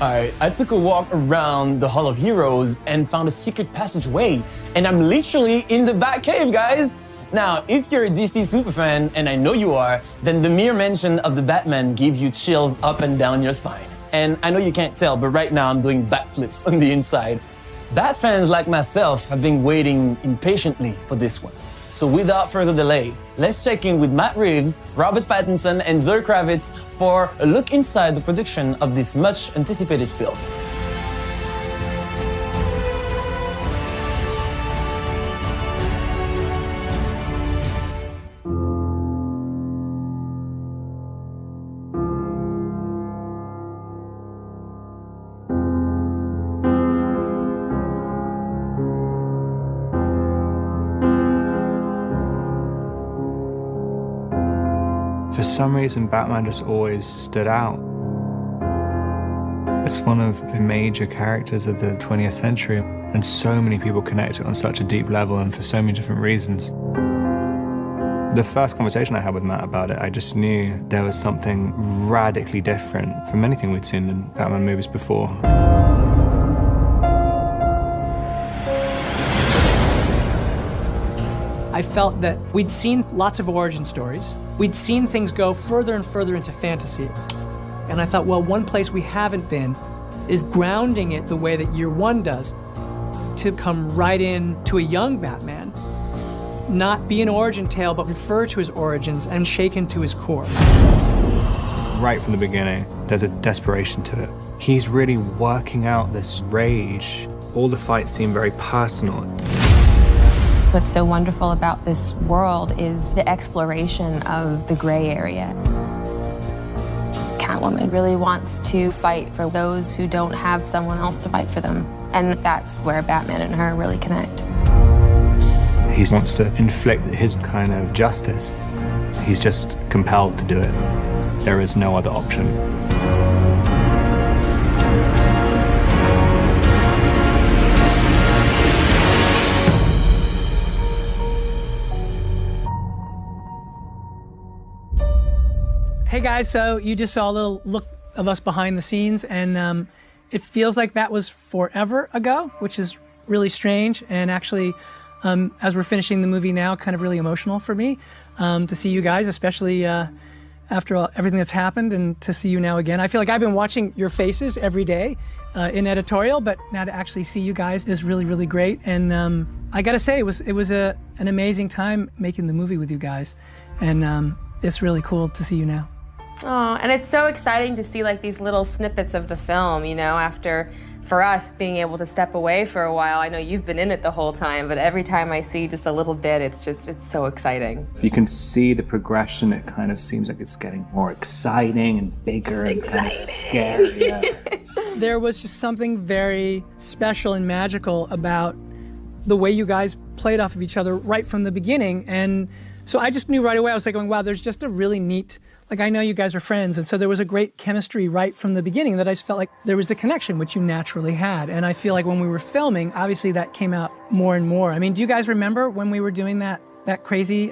Alright, I took a walk around the Hall of Heroes and found a secret passageway, and I'm literally in the Batcave, guys! Now, if you're a DC superfan, and I know you are, then the mere mention of the Batman gives you chills up and down your spine. And I know you can't tell, but right now I'm doing bat flips on the inside. Bat fans like myself have been waiting impatiently for this one. So without further delay, let's check in with Matt Reeves, Robert Pattinson, and Zoe Kravitz for a look inside the production of this much anticipated film. For some reason, Batman just always stood out. It's one of the major characters of the 20th century, and so many people connect to it on such a deep level and for so many different reasons. The first conversation I had with Matt about it, I just knew there was something radically different from anything we'd seen in Batman movies before. I felt that we'd seen lots of origin stories. We'd seen things go further and further into fantasy. And I thought, well, one place we haven't been is grounding it the way that Year One does, to come right in to a young Batman, not be an origin tale, but refer to his origins and shake into his core. Right from the beginning, there's a desperation to it. He's really working out this rage. All the fights seem very personal. What's so wonderful about this world is the exploration of the gray area. Catwoman really wants to fight for those who don't have someone else to fight for them. And that's where Batman and her really connect. He wants to inflict his kind of justice. He's just compelled to do it. There is no other option. Hey guys, so you just saw a little look of us behind the scenes, and it feels like that was forever ago, which is really strange, and actually, as we're finishing the movie now, kind of really emotional for me to see you guys, especially after everything that's happened, and to see you now again. I feel like I've been watching your faces every day in editorial, but now to actually see you guys is really, really great, and I gotta say, it was an amazing time making the movie with you guys, and it's really cool to see you now. Oh, and it's so exciting to see like these little snippets of the film, you know, after, for us, being able to step away for a while. I know you've been in it the whole time, but every time I see just a little bit, it's so exciting. You can see the progression. It kind of seems like it's getting more exciting and bigger and kind of scary. Yeah. There was just something very special and magical about the way you guys played off of each other right from the beginning. And so I just knew right away, I was like going, wow, there's just a really neat, like I know you guys are friends, and so there was a great chemistry right from the beginning that I just felt like there was a connection, which you naturally had. And I feel like when we were filming, obviously that came out more and more. I mean, do you guys remember when we were doing that crazy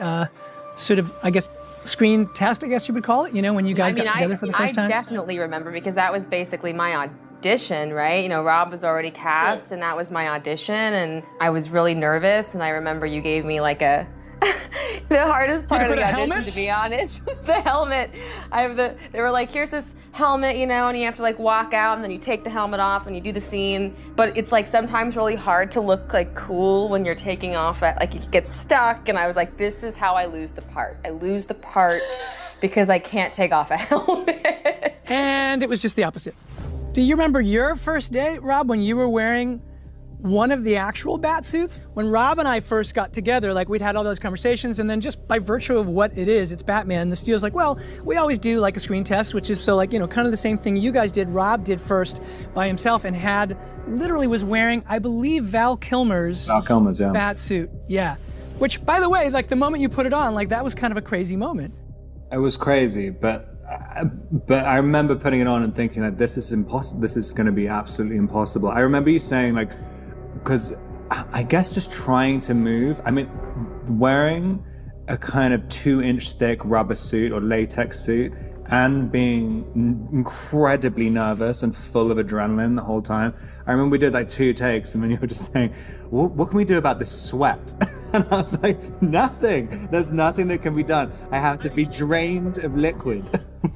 sort of, I guess, screen test, I guess you would call it, you know, when you guys got together for the first time? I definitely remember, because that was basically my audition, right? You know, Rob was already cast, and that was my audition, and I was really nervous, and I remember you gave me like a the hardest part of the audition, to be honest, was the helmet. They were like, here's this helmet, you know, and you have to like walk out, and then you take the helmet off and you do the scene. But it's like sometimes really hard to look like cool when you're taking off, like you get stuck. And I was like, this is how I lose the part. I lose the part because I can't take off a helmet. And it was just the opposite. Do you remember your first day, Rob, when you were wearing one of the actual bat suits? When Rob and I first got together, like we'd had all those conversations, and then just by virtue of what it is, it's Batman, the studio's like, well, we always do like a screen test, which is so like, you know, kind of the same thing you guys did. Rob did first by himself and literally was wearing, I believe, Val Kilmer's yeah. bat suit. Yeah. Which, by the way, like the moment you put it on, like that was kind of a crazy moment. It was crazy, but I remember putting it on and thinking that this is impossible. This is going to be absolutely impossible. I remember you saying like, because I guess just trying to move, I mean, wearing a kind of 2-inch thick rubber suit or latex suit and being incredibly nervous and full of adrenaline the whole time. I remember we did like 2 takes and when you were just saying, what can we do about this sweat? And I was like, nothing. There's nothing that can be done. I have to be drained of liquid.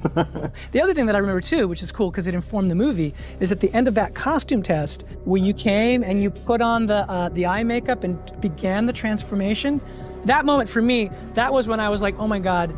The other thing that I remember too, which is cool because it informed the movie, is at the end of that costume test where you came and you put on the eye makeup and began the transformation. That moment for me, that was when I was like, oh my God,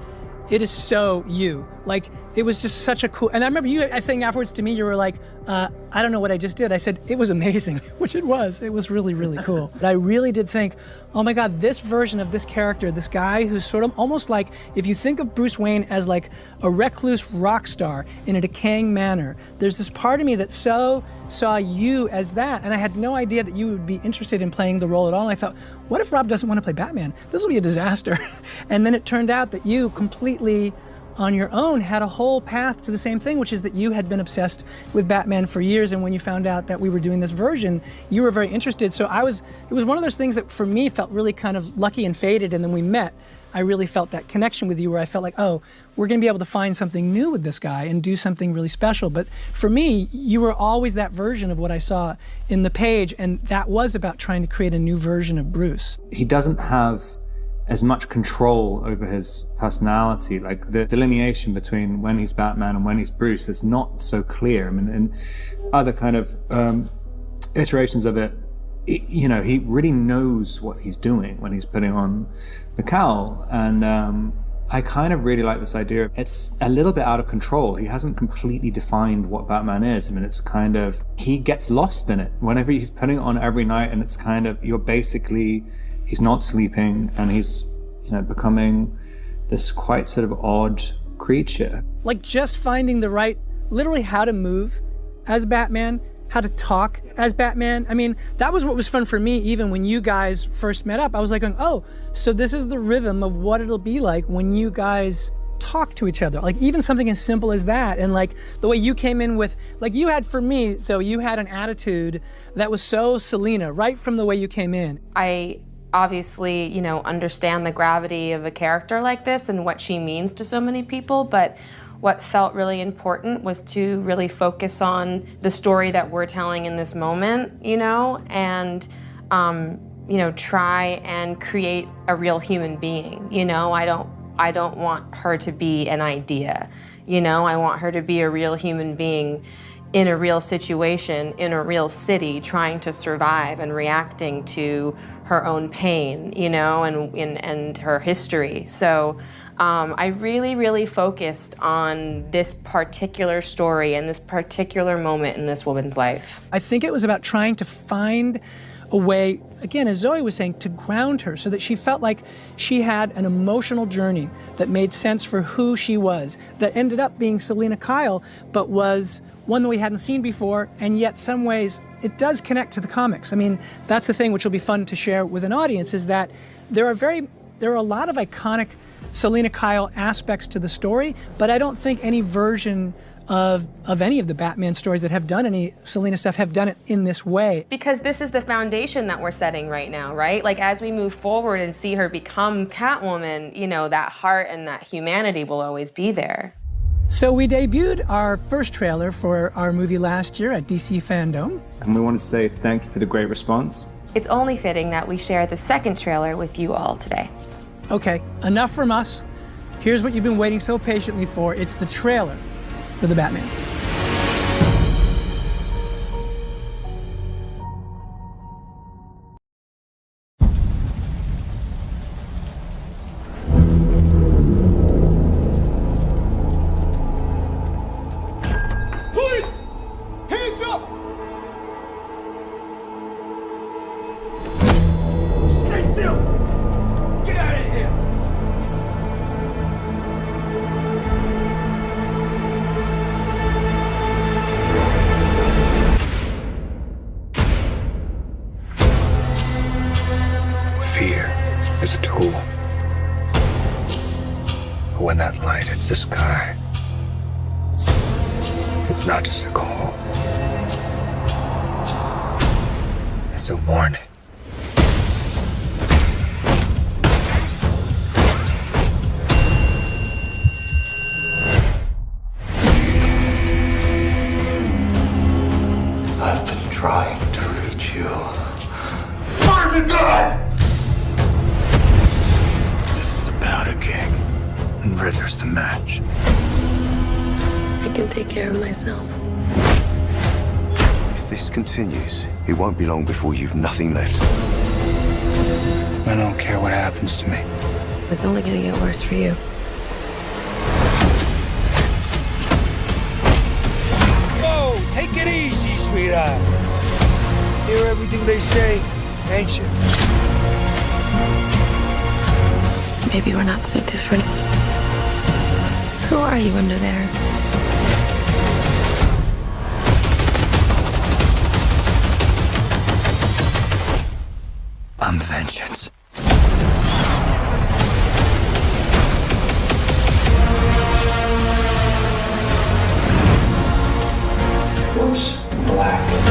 it is so you. Like, it was just such a cool, and I remember you saying afterwards to me, you were like, I don't know what I just did. I said, it was amazing, which it was. It was really, really cool. But I really did think, oh my God, this version of this character, this guy who's sort of almost like, if you think of Bruce Wayne as like a recluse rock star in a decaying manner, there's this part of me that so saw you as that, and I had no idea that you would be interested in playing the role at all. And I thought, what if Rob doesn't want to play Batman? This will be a disaster. And then it turned out that you completely on your own had a whole path to the same thing, which is that you had been obsessed with Batman for years, and when you found out that we were doing this version, you were very interested. So it was one of those things that for me felt really kind of lucky and fated, and then we met. I really felt that connection with you where I felt like, oh, we're gonna be able to find something new with this guy and do something really special. But for me, you were always that version of what I saw in the page, and that was about trying to create a new version of Bruce. He doesn't have as much control over his personality. Like the delineation between when he's Batman and when he's Bruce is not so clear. I mean, in other kind of iterations of it, you know, he really knows what he's doing when he's putting on the cowl. And I kind of really like this idea. It's a little bit out of control. He hasn't completely defined what Batman is. I mean, it's kind of, he gets lost in it. Whenever he's putting it on every night, and it's kind of, you're basically, he's not sleeping, and he's, you know, becoming this quite sort of odd creature. Like just finding the right, literally how to move as Batman, how to talk as Batman. I mean, that was what was fun for me even when you guys first met up. I was like going, oh, so this is the rhythm of what it'll be like when you guys talk to each other. Like even something as simple as that. And like the way you came in with, like you had for me, so you had an attitude that was so Selena, right from the way you came in. I obviously, you know, understand the gravity of a character like this and what she means to so many people, but what felt really important was to really focus on the story that we're telling in this moment, you know, and, you know, try and create a real human being. You know, I don't want her to be an idea, you know, I want her to be a real human being in a real situation, in a real city, trying to survive and reacting to her own pain, you know, and her history. So I really, really focused on this particular story and this particular moment in this woman's life. I think it was about trying to find a way, again, as Zoe was saying, to ground her so that she felt like she had an emotional journey that made sense for who she was, that ended up being Selena Kyle, but was one that we hadn't seen before, and yet some ways it does connect to the comics. I mean, that's the thing which will be fun to share with an audience, is that there are a lot of iconic Selena Kyle aspects to the story, but I don't think any version of any of the Batman stories that have done any Selena stuff have done it in this way. Because this is the foundation that we're setting right now, right? Like as we move forward and see her become Catwoman, you know, that heart and that humanity will always be there. So we debuted our first trailer for our movie last year at DC Fandome. And we want to say thank you for the great response. It's only fitting that we share the second trailer with you all today. Okay, enough from us. Here's what you've been waiting so patiently for. It's the trailer for the Batman. Police! Hands up! Stay still! Get out of here! Fear is a tool. But when that light hits the sky, it's not just a call. It's a warning. trying to reach you. Burn the gun! This is a powder keg, and Ritter's the match. I can take care of myself. If this continues, it won't be long before you've nothing left. I don't care what happens to me. It's only gonna get worse for you. Whoa, take it easy, sweetheart. Hear everything they say, ain't you? Maybe we're not so different. Who are you under there? I'm vengeance. What's black?